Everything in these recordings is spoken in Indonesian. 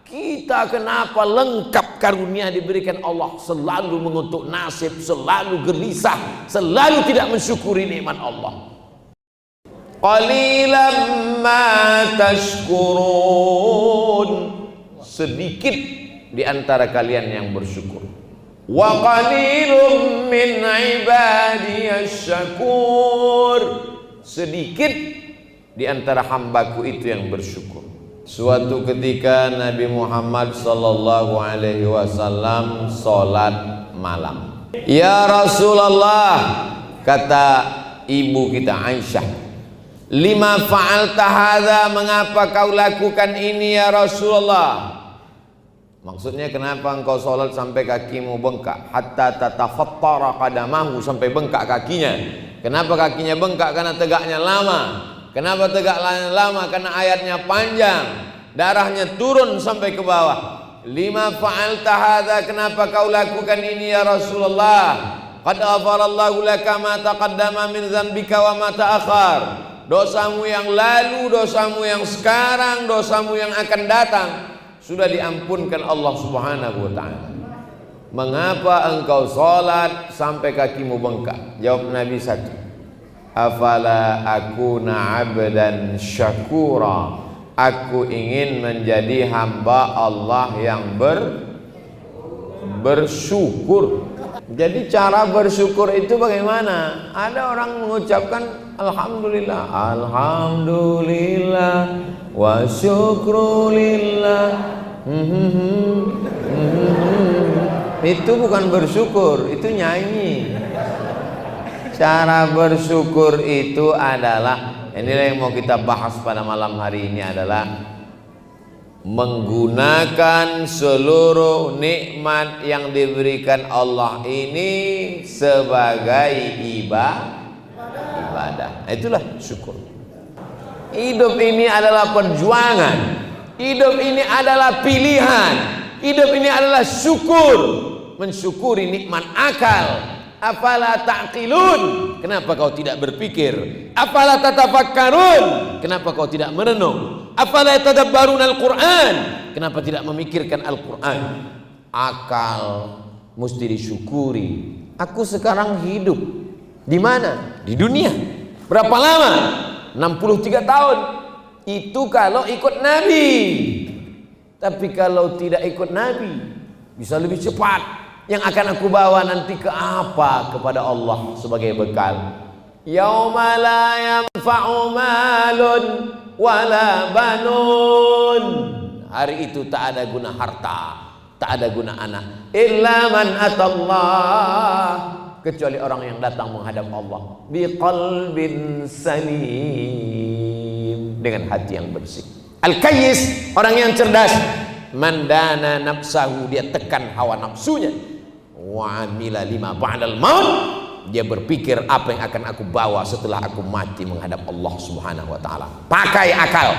Kita kenapa lengkap karunia diberikan Allah selalu mengutuk nasib, selalu gelisah, selalu tidak mensyukuri nikmat Allah. Qalilan ma tashkurun, sedikit di antara kalian yang bersyukur. Wa qalilum min ibadiyasy syakur, sedikit di antara hambaku itu yang bersyukur. Suatu ketika Nabi Muhammad sallallahu alaihi wasallam salat malam. Ya Rasulullah, kata ibu kita Aisyah, lima fa'alta hadza, mengapa kau lakukan ini ya Rasulullah? Maksudnya kenapa engkau salat sampai kakimu bengkak, hatta tatafattara qadamahu, sampai bengkak kakinya. Kenapa kakinya bengkak? Karena tegaknya lama. Kenapa tegak lama? Karena ayatnya panjang, darahnya turun sampai ke bawah. Lima fa'alta hadza, kenapa kau lakukan ini ya Rasulullah? Qad ghafarallahu laka ma taqaddama min dzambika wa ma ta'akhkhar. Dosamu yang lalu, dosamu yang sekarang, dosamu yang akan datang sudah diampunkan Allah Subhanahu wa taala. Mengapa engkau salat sampai kakimu bengkak? Jawab Nabi satu, afala akuna abdan syakura, aku ingin menjadi hamba Allah yang bersyukur. Jadi cara bersyukur itu bagaimana? Ada orang mengucapkan alhamdulillah, alhamdulillah wa syukrulillah. Itu bukan bersyukur, itu nyanyi. Cara bersyukur itu adalah, inilah yang mau kita bahas pada malam hari ini, adalah menggunakan seluruh nikmat yang diberikan Allah ini sebagai ibadah. Itulah syukur. Hidup ini adalah perjuangan, hidup ini adalah pilihan, hidup ini adalah syukur, mensyukuri nikmat akal. Afala ta'qilun, kenapa kau tidak berpikir? Afala tatafakkarun, kenapa kau tidak merenung? Afala tadabbarun al-Quran, kenapa tidak memikirkan Al-Quran? Akal mesti disyukuri. Aku sekarang hidup di mana? Di dunia. Berapa lama? 63 tahun. Itu kalau ikut Nabi. Tapi kalau tidak ikut Nabi, bisa lebih cepat. Yang akan aku bawa nanti ke apa? Kepada Allah sebagai bekal. Yauma la yanfa'u malun wala banun, hari itu tak ada guna harta, tak ada guna anak, illa man atallah, kecuali orang yang datang menghadap Allah biqalbin salim, dengan hati yang bersih. Al-Kayyis, orang yang cerdas, mandana nafsahu, dia tekan hawa nafsunya, wa amila lima ba'dal maut, dia berpikir apa yang akan aku bawa setelah aku mati menghadap Allah Subhanahu wa taala. Pakai akal.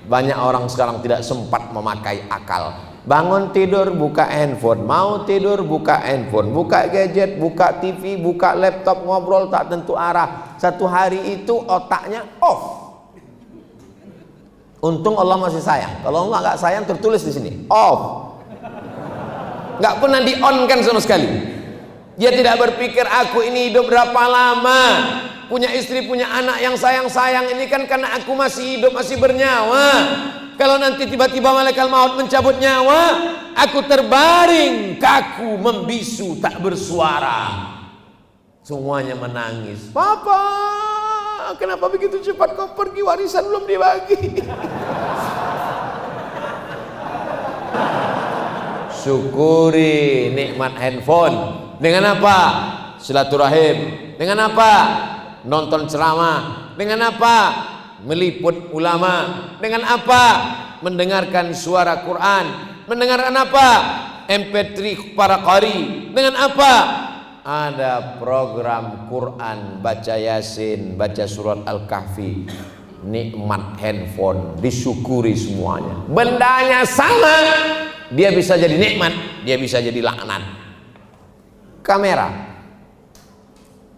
Banyak orang sekarang tidak sempat memakai akal. Bangun tidur buka handphone, mau tidur buka handphone, buka gadget, buka TV, buka laptop, ngobrol tak tentu arah. Satu hari itu otaknya off. Untung Allah masih sayang. Kalau Allah nggak sayang tertulis di sini off. Nggak pernah di on kan sama sekali. Dia tidak berpikir aku ini hidup berapa lama, punya istri, punya anak yang sayang-sayang, ini kan karena aku masih hidup, masih bernyawa. Kalau nanti tiba-tiba malaikat maut mencabut nyawa, aku terbaring kaku, membisu, tak bersuara. Semuanya menangis. Papa, kenapa begitu cepat kau pergi, warisan belum dibagi? Syukuri nikmat handphone. Dengan apa? Silaturahim. Dengan apa? Nonton ceramah. Dengan apa? Meliput ulama. Dengan apa? Mendengarkan suara Quran. Mendengarkan apa? MP3 para qari. Dengan apa? Ada program Quran, baca Yasin, baca surat Al-Kahfi. Nikmat handphone, disyukuri semuanya. Bendanya sama, dia bisa jadi nikmat, dia bisa jadi laknat. Kamera,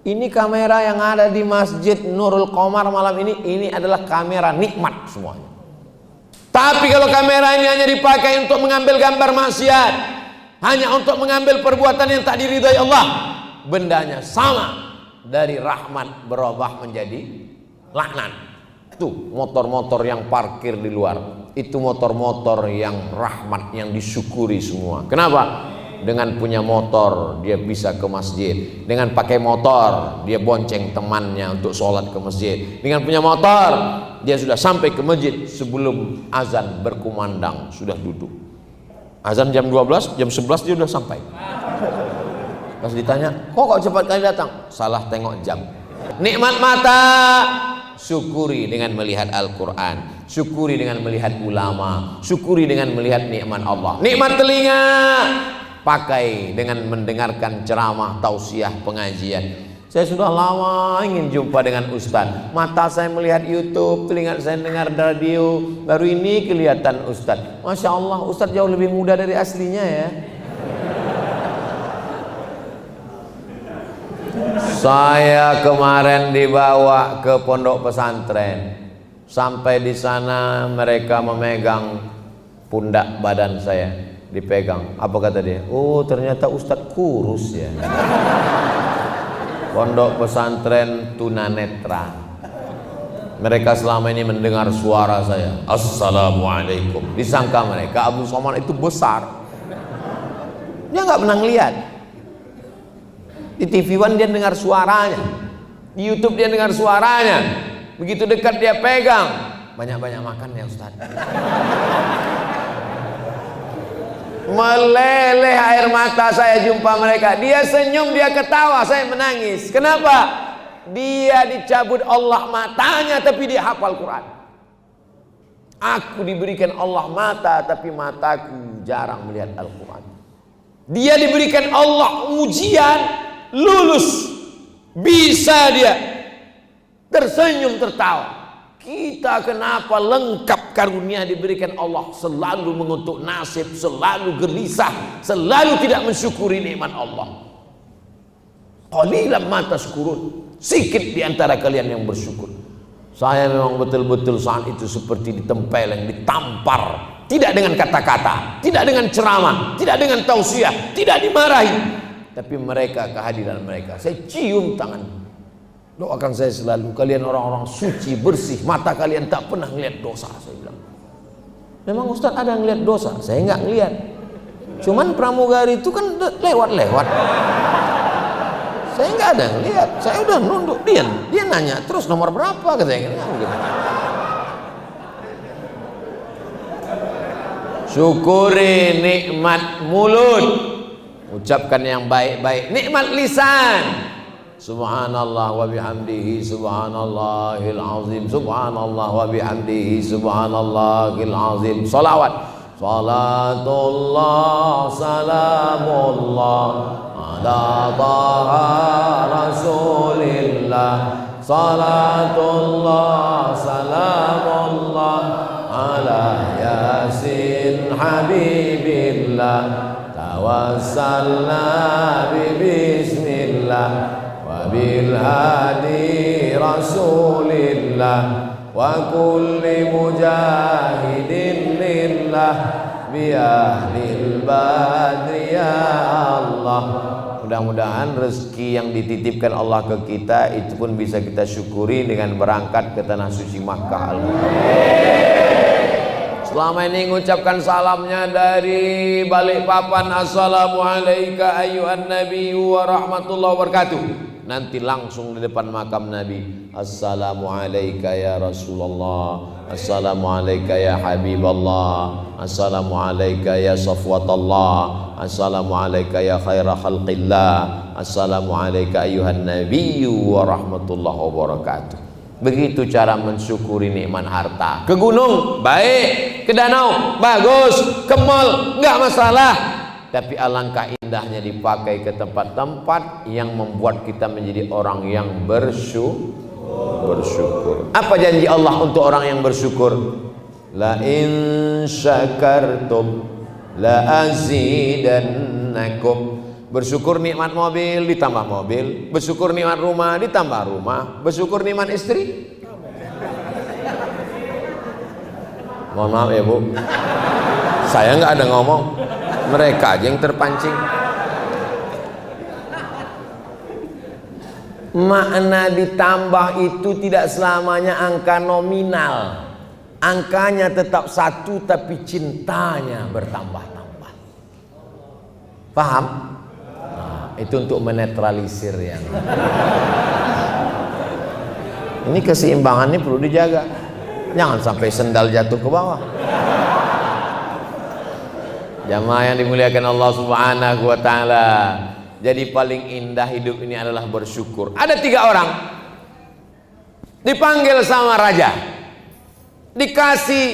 ini kamera yang ada di Masjid Nurul Qomar malam ini adalah kamera nikmat semuanya. Tapi kalau kamera ini hanya dipakai untuk mengambil gambar maksiat, hanya untuk mengambil perbuatan yang tak diridhai Allah, bendanya sama, dari rahmat berubah menjadi laknat. Tuh motor-motor yang parkir di luar, itu motor-motor yang rahmat, yang disyukuri semua. Kenapa? Dengan punya motor dia bisa ke masjid, dengan pakai motor dia bonceng temannya untuk sholat ke masjid, dengan punya motor dia sudah sampai ke masjid sebelum azan berkumandang, sudah duduk. Azan jam 12, jam 11 dia sudah sampai. Pas ditanya, kok cepat kali datang? Salah tengok jam. Nikmat mata, syukuri dengan melihat Al-Quran, syukuri dengan melihat ulama, syukuri dengan melihat nikmat Allah. Nikmat telinga, pakai dengan mendengarkan ceramah, tausiah, pengajian. Saya sudah lama ingin jumpa dengan Ustadz. Mata saya melihat YouTube, telinga saya dengar radio, baru ini kelihatan Ustadz. Masya Allah, Ustadz jauh lebih muda dari aslinya ya. Saya kemarin dibawa ke pondok pesantren. Sampai di sana mereka memegang pundak badan saya, dipegang. Apa kata dia? Oh, ternyata Ustadz kurus ya. Pondok pesantren tunanetra. Mereka selama ini mendengar suara saya, Assalamualaikum. Disangka mereka Abdul Somad itu besar. Dia nggak pernah lihat. Di TV One dia dengar suaranya, di YouTube dia dengar suaranya. Begitu dekat dia pegang. Banyak-banyak makan ya Ustaz. Meleleh air mata saya jumpa mereka. Dia senyum, dia ketawa, saya menangis. Kenapa? Dia dicabut Allah matanya, tapi dia hafal Quran. Aku diberikan Allah mata, tapi mataku jarang melihat Al-Quran. Dia diberikan Allah ujian, lulus, bisa dia tersenyum, tertawa. Kita kenapa lengkap karunia diberikan Allah, selalu mengutuk nasib, selalu gelisah, selalu tidak mensyukuri nikmat Allah. Qalilan ma tashkurun, sikit di antara kalian yang bersyukur. Saya memang betul-betul saat itu seperti ditempeleng, ditampar, tidak dengan kata-kata, tidak dengan ceramah, tidak dengan tausiah, tidak dimarahi, tapi mereka, kehadiran mereka, saya cium tangan. Doakan saya selalu, kalian orang-orang suci, bersih, mata kalian tak pernah ngeliat dosa. Saya bilang, memang Ustaz ada ngeliat dosa? Saya nggak ngeliat. Cuman pramugari itu kan lewat-lewat. Saya nggak ada ngeliat. Saya udah nunduk, dia nanya terus nomor berapa katanya. Gitu. Syukuri nikmat mulut, ucapkan yang baik-baik. Nikmat lisan, Subhanallah wa bihamdihi subhanallahil azim, subhanallah wa bihamdihi subhanallahil azim. Salawat, salatullah salamullah ala taha rasulillah, salatullah salamullah ala yasin habibillah, tawassalna bismillah bil hadi rasulillah wa kulli mujahidin lillah bi ahlil badri ya Allah. Mudah-mudahan rezeki yang dititipkan Allah ke kita itu pun bisa kita syukuri dengan berangkat ke tanah suci Makkah Al-Mukarramah. Selama ini mengucapkan salamnya dari Balikpapan, assalamualaikum ayyuhan nabiyyu wa rahmatullahi wabarakatuh. Nanti langsung di depan makam Nabi, assalamualaikum ya Rasulullah, assalamualaikum ya Habiballah, assalamualaikum ya Safwatallah, assalamualaikum ya khaira khalqillah, assalamualaikum ayyuhan nabiyyu wa rahmatullahi wabarakatuh. Begitu cara mensyukuri nikmat harta. Ke gunung baik, ke danau bagus, ke mall nggak masalah. Tapi alangkah indahnya dipakai ke tempat-tempat yang membuat kita menjadi orang yang bersyukur. Apa janji Allah untuk orang yang bersyukur? La in syakartum la azidannakum. Bersyukur nikmat mobil ditambah mobil, bersyukur nikmat rumah ditambah rumah, bersyukur nikmat istri. Mohon maaf ya Bu, saya nggak ada ngomong, mereka aja yang terpancing. Makna ditambah itu tidak selamanya angka nominal. Angkanya tetap satu tapi cintanya bertambah-tambah. Paham? Nah, itu untuk menetralisir yang ini keseimbangannya perlu dijaga. Jangan sampai sendal jatuh ke bawah. Jamaah yang dimuliakan Allah Subhanahu wa taala. Jadi paling indah hidup ini adalah bersyukur. Ada 3 orang dipanggil sama raja, dikasih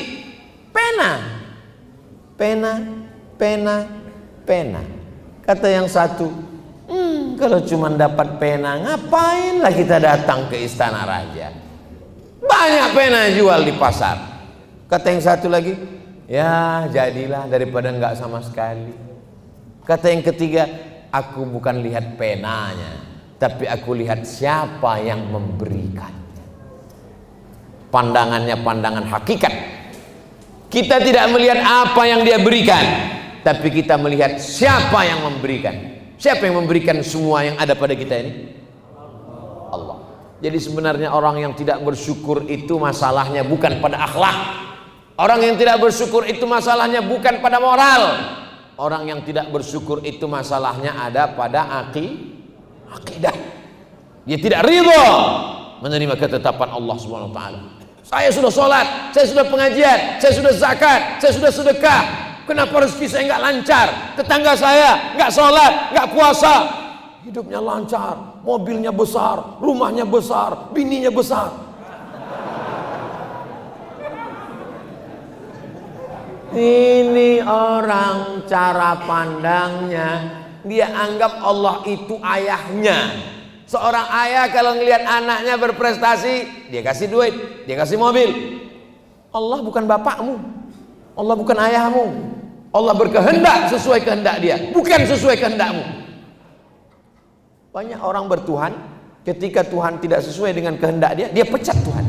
pena. Kata yang satu, kalau cuma dapat pena, ngapainlah kita datang ke istana raja? Banyak pena jual di pasar. Kata yang satu lagi, ya jadilah daripada enggak sama sekali. Kata yang ketiga, aku bukan lihat penanya, tapi aku lihat siapa yang memberikan. Pandangannya pandangan hakikat. Kita tidak melihat apa yang dia berikan, tapi kita melihat siapa yang memberikan. Siapa yang memberikan semua yang ada pada kita ini? Allah. Jadi sebenarnya orang yang tidak bersyukur itu masalahnya bukan pada akhlak. Orang yang tidak bersyukur itu masalahnya bukan pada moral. Orang yang tidak bersyukur itu masalahnya ada pada akidah. Dia tidak ridha menerima ketetapan Allah Subhanahu wa taala. Saya sudah sholat, saya sudah pengajian, saya sudah zakat, saya sudah sedekah. Kenapa rezeki saya nggak lancar? Tetangga saya nggak sholat, nggak puasa. Hidupnya lancar, mobilnya besar, rumahnya besar, bininya besar. Ini orang cara pandangnya, dia anggap Allah itu ayahnya. Seorang ayah kalau ngelihat anaknya berprestasi, dia kasih duit, dia kasih mobil. Allah bukan bapakmu, Allah bukan ayahmu. Allah berkehendak sesuai kehendak dia, bukan sesuai kehendakmu. Banyak orang bertuhan, ketika Tuhan tidak sesuai dengan kehendak dia, dia pecat Tuhan.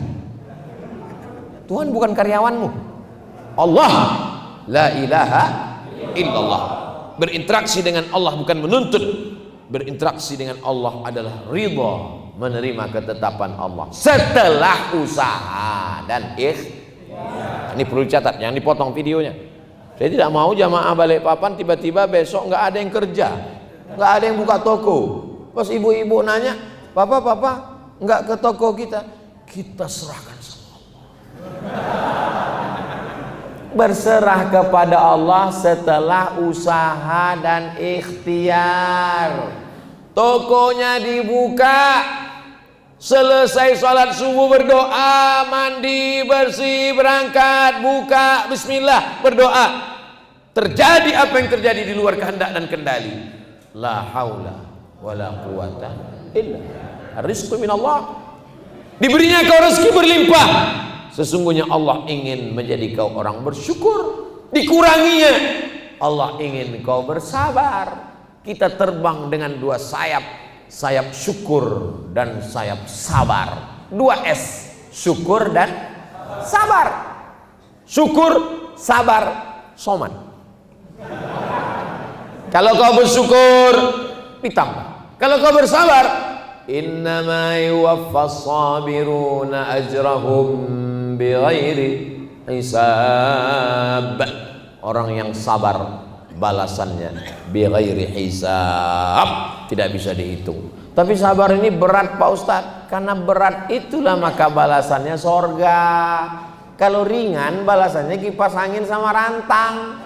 Tuhan bukan karyawanmu. Allah la ilaha illallah. Berinteraksi dengan Allah bukan menuntut. Berinteraksi dengan Allah adalah ridha, menerima ketetapan Allah setelah usaha dan ikhtiar. Ini perlu dicatat, jangan dipotong videonya. Saya tidak mau jamaah Balikpapan tiba-tiba besok nggak ada yang kerja, nggak ada yang buka toko. Pas ibu-ibu nanya, papa nggak ke toko kita serahkan sama Allah. Berserah kepada Allah setelah usaha dan ikhtiar. Tokonya dibuka, selesai sholat subuh berdoa, mandi bersih, berangkat, buka, bismillah, berdoa. Terjadi apa yang terjadi di luar kehendak dan kendali. La haula wala quwata illa rizqu minallah. Diberinya kau rezeki berlimpah. Sesungguhnya Allah ingin menjadi kau orang bersyukur. Dikuranginya, Allah ingin kau bersabar. Kita terbang dengan 2 sayap, sayap syukur dan sayap sabar. 2 S, syukur dan sabar. Syukur, sabar, soman. Kalau kau bersyukur, ditambah. Kalau kau bersabar, innama yuwaffas sabiruna ajrahum bighairi hisab. Orang yang sabar balasannya bighairi hisab, tidak bisa dihitung. Tapi sabar ini berat Pak Ustadz, karena berat itulah maka balasannya sorga. Kalau ringan balasannya kipas angin sama rantang.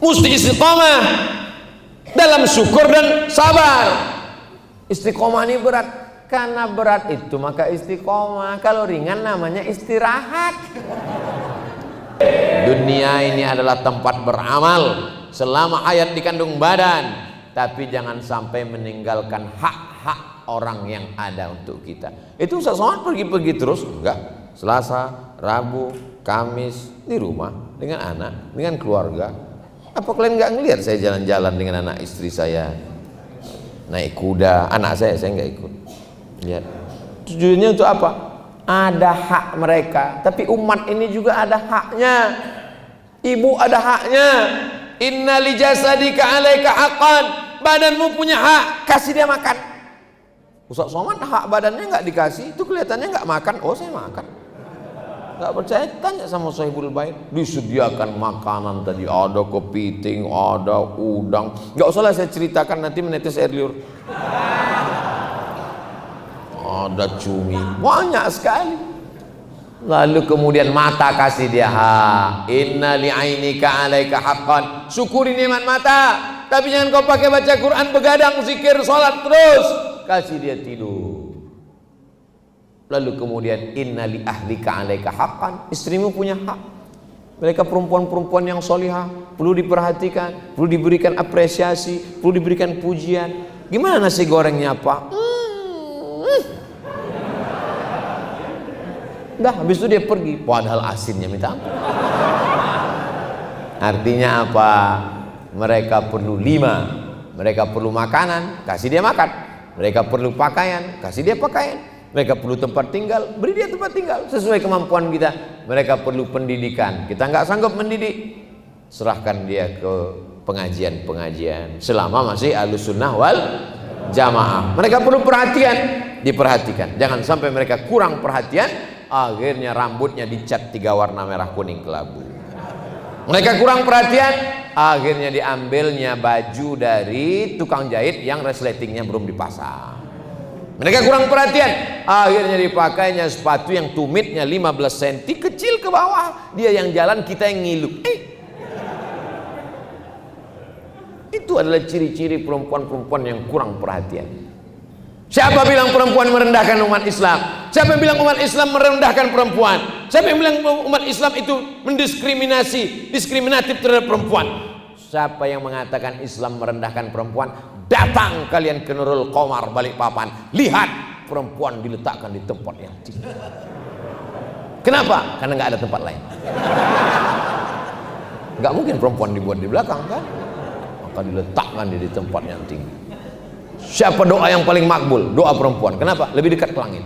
Mesti istiqomah dalam syukur dan sabar. Istiqomah ini berat, karena berat itu maka istiqomah. Kalau ringan namanya istirahat. Dunia ini adalah tempat beramal selama hayat di kandung badan, tapi jangan sampai meninggalkan hak-hak orang yang ada untuk kita. Itu Ustaz Somad pergi-pergi terus? Enggak. Selasa, Rabu, Kamis di rumah dengan anak, dengan keluarga. Apa kalian nggak ngelihat saya jalan-jalan dengan anak istri saya, naik kuda? Anak saya nggak ikut. Lihat. Tujuannya untuk apa? Ada hak mereka, tapi umat ini juga ada haknya. Ibu ada haknya. Inna li jasadika 'alaika haqqan. Badanmu punya hak, kasih dia makan. Ustaz Somad hak badannya nggak dikasih, itu kelihatannya nggak makan. Oh, saya makan. Nggak percaya, tanya sama Sahibul Bait. Disediakan makanan tadi, ada kepiting, ada udang. Nggak usahlah saya ceritakan, nanti menetes air liur. Ada cumi, banyak sekali. Lalu kemudian mata kasih dia hak. Inna li'ainika 'alaika haqqan. Syukuri nikmat mata, tapi jangan kau pakai baca Quran, begadang, zikir, salat terus. Kasih dia tidur. Lalu kemudian inna li ahlika 'alaika haqqan. Istrimu punya hak. Mereka perempuan-perempuan yang solihah, perlu diperhatikan, perlu diberikan apresiasi, perlu diberikan pujian. Gimana nasi gorengnya, Pak? Dah, habis itu dia pergi, padahal asinnya minta ampun. Artinya apa? Mereka perlu 5. Mereka perlu makanan, kasih dia makan. Mereka perlu pakaian, kasih dia pakaian. Mereka perlu tempat tinggal, beri dia tempat tinggal sesuai kemampuan kita. Mereka perlu pendidikan, kita nggak sanggup mendidik, serahkan dia ke pengajian-pengajian selama masih Ahlussunnah wal Jamaah. Mereka perlu perhatian, diperhatikan. Jangan sampai mereka kurang perhatian, akhirnya rambutnya dicat 3 warna merah kuning kelabu. Mereka kurang perhatian, akhirnya diambilnya baju dari tukang jahit yang resletingnya belum dipasang. Mereka kurang perhatian, akhirnya dipakainya sepatu yang tumitnya 15 cm kecil ke bawah. Dia yang jalan, kita yang ngilu. Itu adalah ciri-ciri perempuan-perempuan yang kurang perhatian. Siapa bilang perempuan merendahkan umat Islam? Siapa yang bilang umat Islam merendahkan perempuan? Siapa yang bilang umat Islam itu diskriminatif terhadap perempuan? Siapa yang mengatakan Islam merendahkan perempuan? Datang kalian ke Nurul Qomar Balikpapan, lihat perempuan diletakkan di tempat yang tinggi. Kenapa? Karena nggak ada tempat lain. Nggak mungkin perempuan dibuat di belakang, kan? Maka diletakkan di tempat yang tinggi. Siapa doa yang paling makbul? Doa perempuan. Kenapa? Lebih dekat ke langit.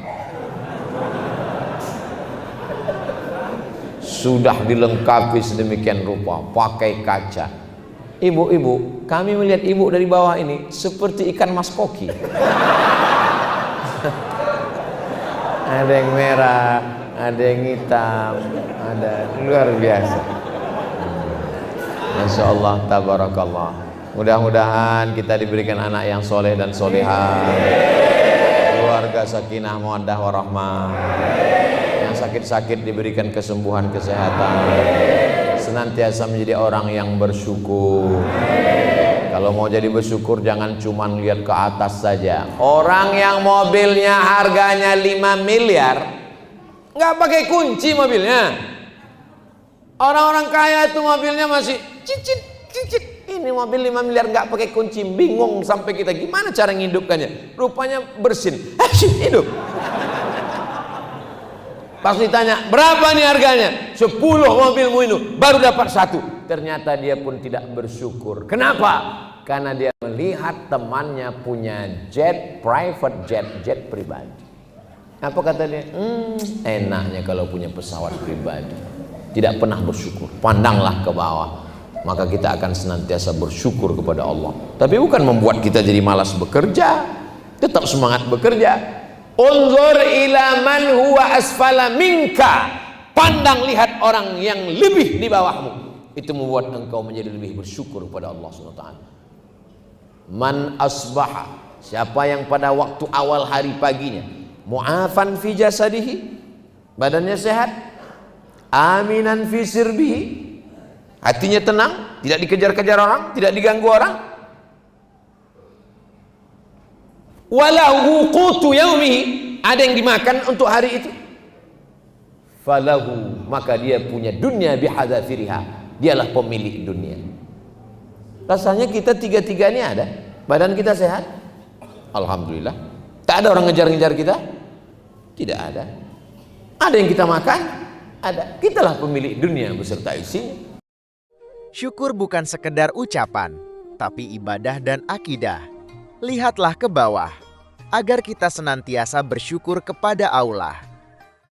Sudah dilengkapi sedemikian rupa, pakai kaca. Ibu-ibu, kami melihat ibu dari bawah ini seperti ikan mas koki. Ada yang merah, ada yang hitam, ada, luar biasa. Masya Allah, tabarakallah. Mudah-mudahan kita diberikan anak yang soleh dan solehah, keluarga sakinah mawaddah warahmah, yang sakit-sakit diberikan kesembuhan, kesehatan, senantiasa menjadi orang yang bersyukur. Kalau mau jadi bersyukur jangan cuma lihat ke atas saja. Orang yang mobilnya harganya 5 miliar nggak pakai kunci mobilnya. Orang-orang kaya itu mobilnya masih cicit. Ini mobil 5 miliar nggak pakai kunci, bingung sampai kita gimana cara ngidupkannya. Rupanya bersin, hidup. Pas ditanya berapa nih harganya, 10 mobilmu ini baru dapat 1. Ternyata dia pun tidak bersyukur. Kenapa? Karena dia melihat temannya punya private jet pribadi. Apa kata dia? Enaknya kalau punya pesawat pribadi. Tidak pernah bersyukur. Pandanglah ke bawah, maka kita akan senantiasa bersyukur kepada Allah. Tapi bukan membuat kita jadi malas bekerja. Tetap semangat bekerja. Unzur ila man huwa asfala minka. Pandang, lihat orang yang lebih di bawahmu. Itu membuat engkau menjadi lebih bersyukur kepada Allah SWT. Man asbaha, siapa yang pada waktu awal hari paginya mu'afan fi jasadihi, badannya sehat, aminan fi sirbihi, hatinya tenang, tidak dikejar-kejar orang, tidak diganggu orang, walahu qutu yaumihi, ada yang dimakan untuk hari itu, falahu, maka dia punya dunia bihadzafiriha, dialah pemilik dunia. Rasanya kita tiga-tiga ini ada, badan kita sehat, alhamdulillah. Tak ada orang ngejar-ngejar kita, tidak ada. Ada yang kita makan, ada. Kitalah pemilik dunia beserta isinya. Syukur bukan sekedar ucapan, tapi ibadah dan akidah. Lihatlah ke bawah, agar kita senantiasa bersyukur kepada Allah.